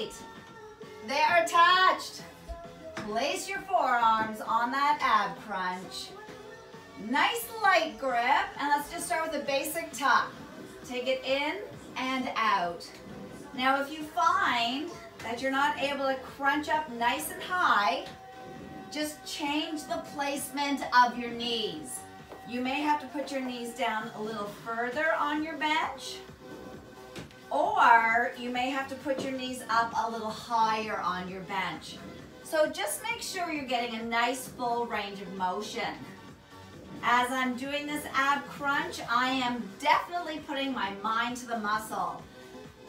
right, they are attached. Place your forearms on that ab crunch. Nice light grip, and let's just start with a basic tuck. Take it in and out. Now if you find that you're not able to crunch up nice and high, just change the placement of your knees. You may have to put your knees down a little further on your bench, or you may have to put your knees up a little higher on your bench. So just make sure you're getting a nice full range of motion. As I'm doing this ab crunch, I am definitely putting my mind to the muscle.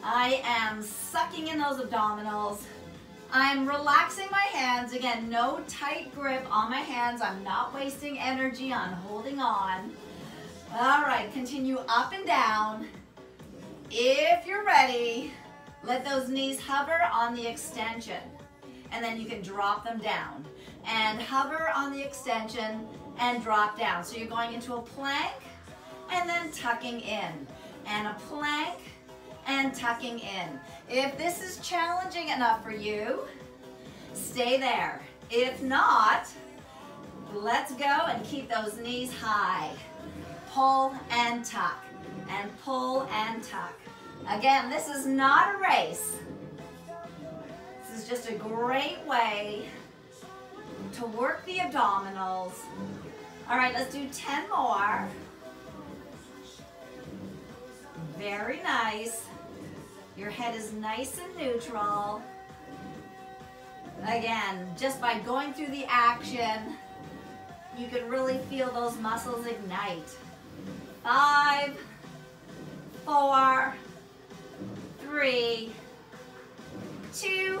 I am sucking in those abdominals. I'm relaxing my hands. Again, no tight grip on my hands. I'm not wasting energy on holding on. All right, continue up and down. If you're ready, let those knees hover on the extension, and then you can drop them down. And hover on the extension and drop down. So you're going into a plank and then tucking in, and a plank and tucking in. If this is challenging enough for you, stay there. If not, let's go and keep those knees high. Pull and tuck, and pull and tuck. Again, this is not a race. This is just a great way to work the abdominals. All right, let's do 10 more. Very nice. Your head is nice and neutral. Again, just by going through the action, you can really feel those muscles ignite. 5, 4, 3, 2.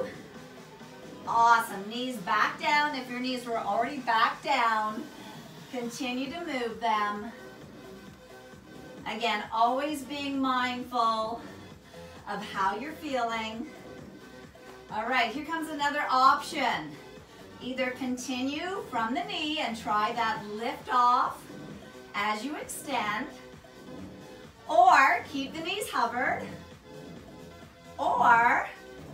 Awesome. Knees back down. If your knees were already back down, continue to move them. Again, always being mindful of how you're feeling. All right, here comes another option. Either continue from the knee and try that lift off as you extend, or keep the knees hovered, or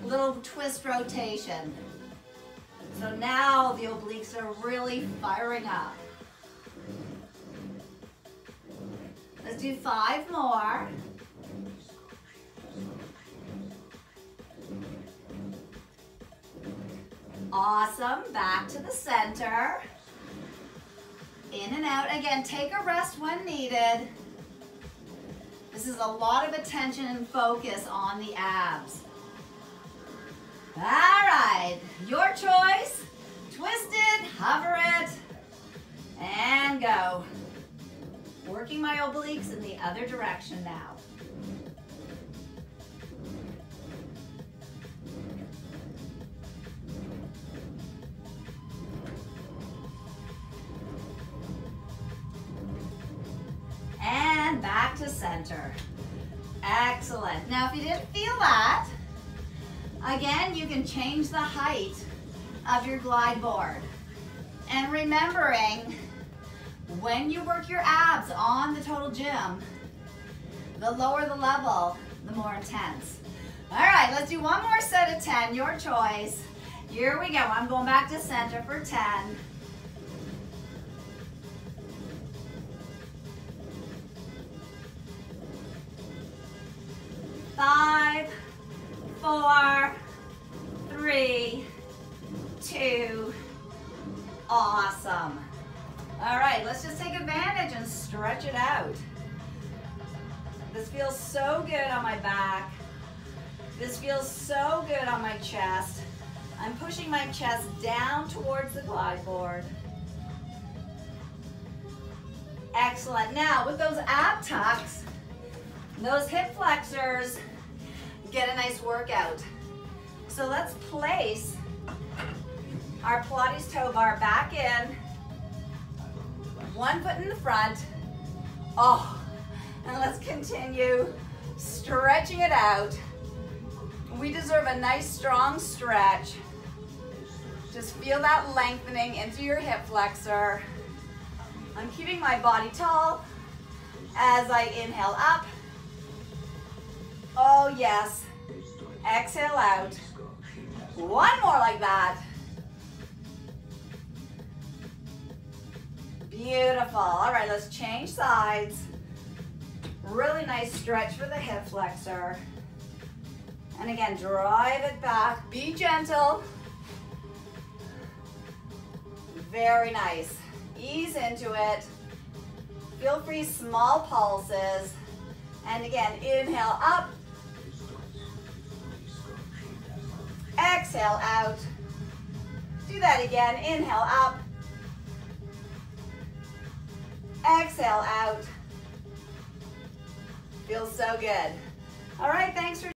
little twist rotation. So now the obliques are really firing up. Let's do 5 more. Awesome, back to the center. In and out. Again, take a rest when needed. This is a lot of attention and focus on the abs. All right, your choice. Twist it, hover it, and go. Working my obliques in the other direction now. And back to center. Excellent. Now, if you didn't feel that, again, you can change the height of your glide board. And remembering, when you work your abs on the total gym, the lower the level, the more intense. All right, let's do one more set of 10, your choice. Here we go. I'm going back to center for 10. 5, 4, 3, 2. Awesome. All right, let's just take advantage and stretch it out. This feels so good on my back. This feels so good on my chest. I'm pushing my chest down towards the glide board. Excellent. Now, with those ab tucks, those hip flexors, get a nice workout. So let's place our Pilates toe bar back in, one foot in the front. Oh, and let's continue stretching it out. We deserve a nice strong stretch. Just feel that lengthening into your hip flexor. I'm keeping my body tall as I inhale up. Oh yes, exhale out. One more like that. Beautiful. All right, let's change sides. Really nice stretch for the hip flexor. And again, drive it back. Be gentle. Very nice. Ease into it. Feel free, small pulses. And again, inhale up. Exhale out. Do that again. Inhale up. Exhale out. Feels so good. All right, thanks for